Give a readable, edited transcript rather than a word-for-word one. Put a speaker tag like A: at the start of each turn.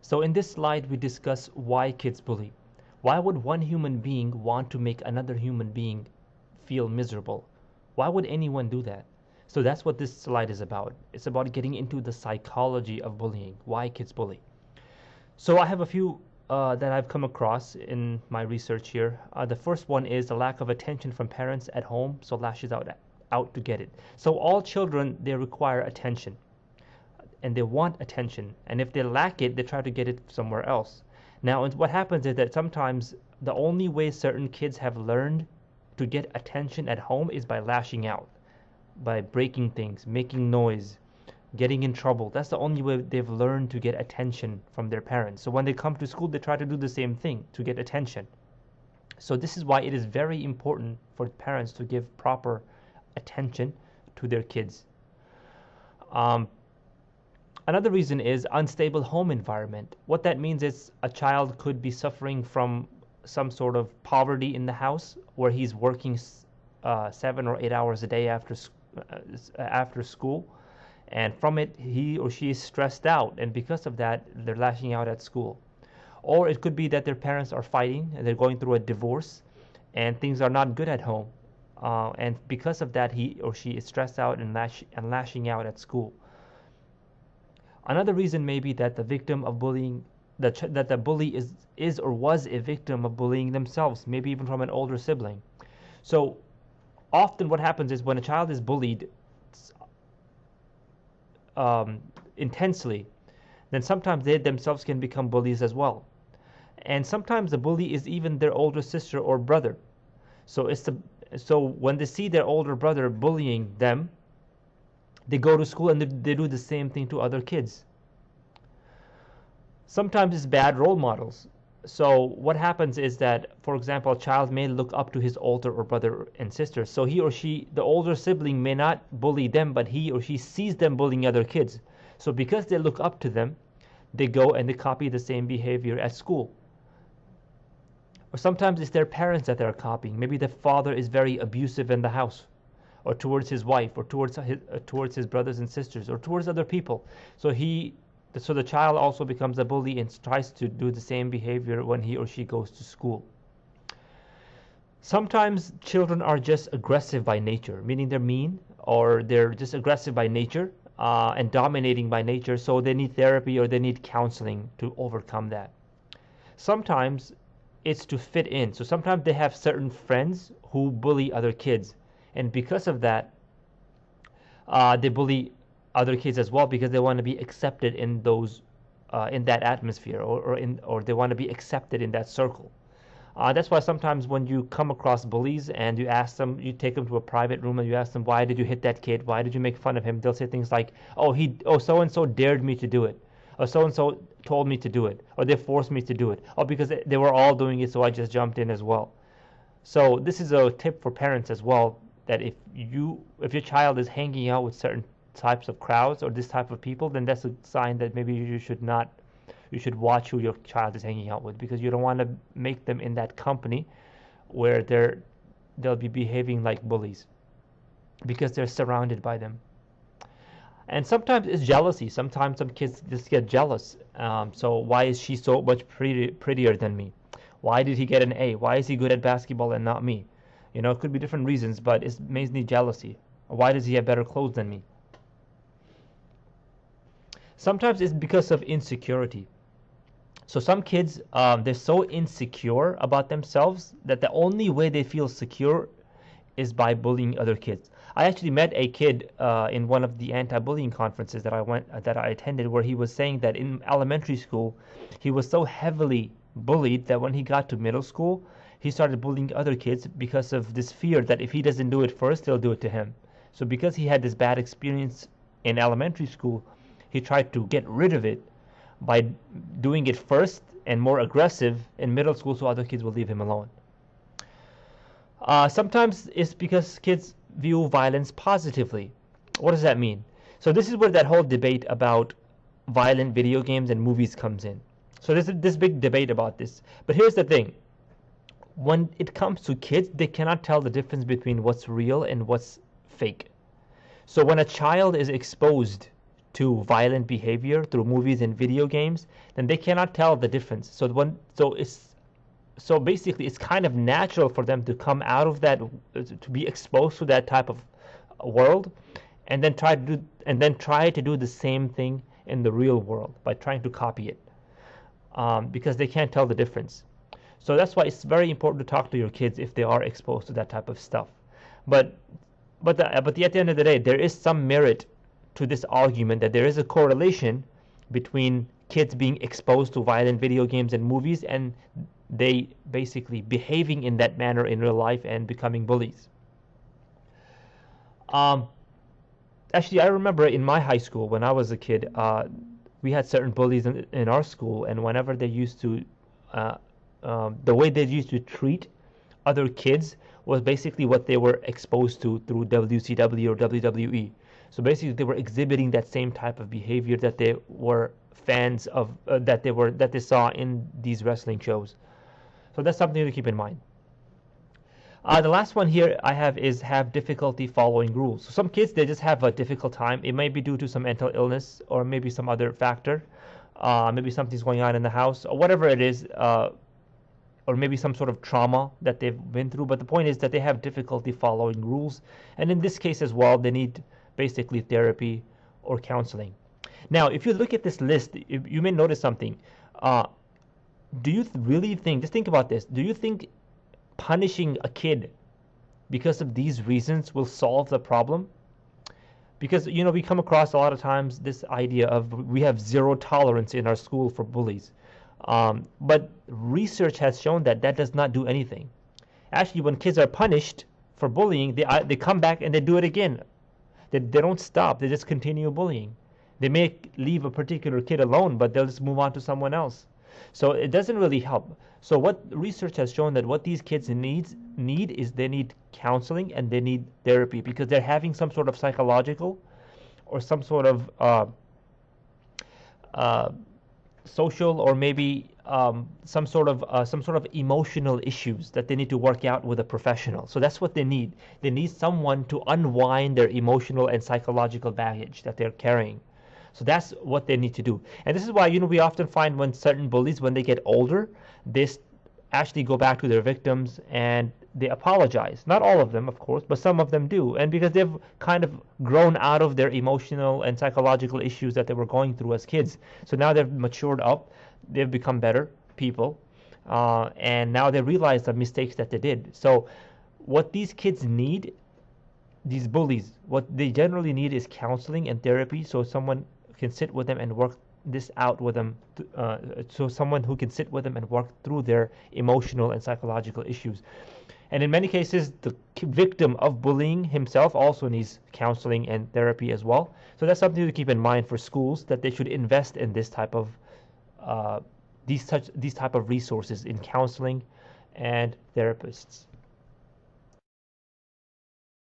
A: So in this slide, we discuss why kids bully. Why would one human being want to make another human being feel miserable? Why would anyone do that? So that's what this slide is about. It's about getting into the psychology of bullying, why kids bully. So I have a few that I've come across in my research here. The first one is the lack of attention from parents at home, so lashes out to get it. So all children, they require attention, and they want attention, and if they lack it, they try to get it somewhere else. Now, what happens is that sometimes the only way certain kids have learned to get attention at home is by lashing out, by breaking things, making noise, getting in trouble. That's the only way they've learned to get attention from their parents. So when they come to school, they try to do the same thing to get attention. So this is why it is very important for parents to give proper attention to their kids. Another reason is unstable home environment. What that means is a child could be suffering from some sort of poverty in the house where he's working 7 or 8 hours a day after school, and from it he or she is stressed out, and because of that they're lashing out at school. Or it could be that their parents are fighting and they're going through a divorce and things are not good at home, and because of that he or she is stressed out and lashing out at school. Another reason may be that the victim of bullying, that the bully is or was a victim of bullying themselves, maybe even from an older sibling. So often what happens is when a child is bullied intensely, then sometimes they themselves can become bullies as well. And sometimes the bully is even their older sister or brother. So when they see their older brother bullying them, they go to school and they do the same thing to other kids. Sometimes it's bad role models. So what happens is that, for example, a child may look up to his older or brother and sister. So he or she, the older sibling, may not bully them, but he or she sees them bullying other kids. So because they look up to them, they go and they copy the same behavior at school. Or sometimes it's their parents that they're copying. Maybe the father is very abusive in the house, or towards his wife, or towards his brothers and sisters, or towards other people. So the child also becomes a bully and tries to do the same behavior when he or she goes to school. Sometimes children are just aggressive by nature, meaning they're mean, or they're just aggressive by nature and dominating by nature, so they need therapy or they need counseling to overcome that. Sometimes it's to fit in. So sometimes they have certain friends who bully other kids, and because of that, they bully other kids as well, because they want to be accepted in those in that atmosphere, or they want to be accepted in that circle. That's why sometimes when you come across bullies and you ask them, you take them to a private room and you ask them, why did you hit that kid? Why did you make fun of him? They'll say things like, oh, so and so dared me to do it, or so and so told me to do it, or they forced me to do it, or because they were all doing it, so I just jumped in as well. So this is a tip for parents as well, that if your child is hanging out with certain types of crowds or this type of people, then that's a sign that maybe you should watch who your child is hanging out with, because you don't want to make them in that company where they'll be behaving like bullies because they're surrounded by them. And sometimes it's jealousy. Sometimes some kids just get jealous. So why is she so much prettier than me? Why did he get an A? Why is he good at basketball and not me? It could be different reasons, but it's mainly jealousy. Why does he have better clothes than me? Sometimes it's because of insecurity. So some kids, they're so insecure about themselves that the only way they feel secure is by bullying other kids. I actually met a kid in one of the anti-bullying conferences that I attended, where he was saying that in elementary school he was so heavily bullied that when he got to middle school he started bullying other kids because of this fear that if he doesn't do it first, they'll do it to him. So because he had this bad experience in elementary school, he tried to get rid of it by doing it first and more aggressive in middle school, so other kids will leave him alone. Sometimes it's because kids view violence positively. What does that mean? So this is where that whole debate about violent video games and movies comes in. So there's this big debate about this. But here's the thing. When it comes to kids, they cannot tell the difference between what's real and what's fake. So when a child is exposed to violent behavior through movies and video games, then they cannot tell the difference. So basically it's kind of natural for them to come out of that, to be exposed to that type of world, and then try to do the same thing in the real world by trying to copy it, because they can't tell the difference. So that's why it's very important to talk to your kids if they are exposed to that type of stuff. But at the end of the day, there is some merit to this argument that there is a correlation between kids being exposed to violent video games and movies and they basically behaving in that manner in real life and becoming bullies. Actually, I remember in my high school when I was a kid, we had certain bullies in our school, and whenever they used to, the way they used to treat other kids was basically what they were exposed to through WCW or WWE. So basically, they were exhibiting that same type of behavior that they were fans of, that they saw in these wrestling shows. So that's something to keep in mind. The last one here I have is have difficulty following rules. So some kids, they just have a difficult time. It may be due to some mental illness or maybe some other factor. Maybe something's going on in the house or whatever it is, or maybe some sort of trauma that they've been through. But the point is that they have difficulty following rules. And in this case as well, they need basically therapy or counseling. Now, if you look at this list, you may notice something. Do you really think, just think about this, do you think punishing a kid because of these reasons will solve the problem? Because, you know, we come across a lot of times this idea of we have zero tolerance in our school for bullies. But research has shown that that does not do anything. Actually, when kids are punished for bullying, they come back and they do it again. They don't stop. They just continue bullying. They may leave a particular kid alone, but they'll just move on to someone else. So it doesn't really help. So what research has shown that what these kids need is they need counseling and they need therapy because they're having some sort of psychological or some sort of social or maybe some sort of emotional issues that they need to work out with a professional. So that's what they need. They need someone to unwind their emotional and psychological baggage that they're carrying. So that's what they need to do. And this is why, you know, we often find when certain bullies, when they get older, they actually go back to their victims and they apologize. Not all of them, of course, but some of them do. And because they've kind of grown out of their emotional and psychological issues that they were going through as kids. So now they've matured up, they've become better people, and now they realize the mistakes that they did. So what these kids need, these bullies, what they generally need is counseling and therapy, so someone can sit with them and work this out with them, so someone who can sit with them and work through their emotional and psychological issues. And in many cases, the victim of bullying himself also needs counseling and therapy as well. So that's something to keep in mind for schools, that they should invest in this type of these type of resources in counseling and therapists.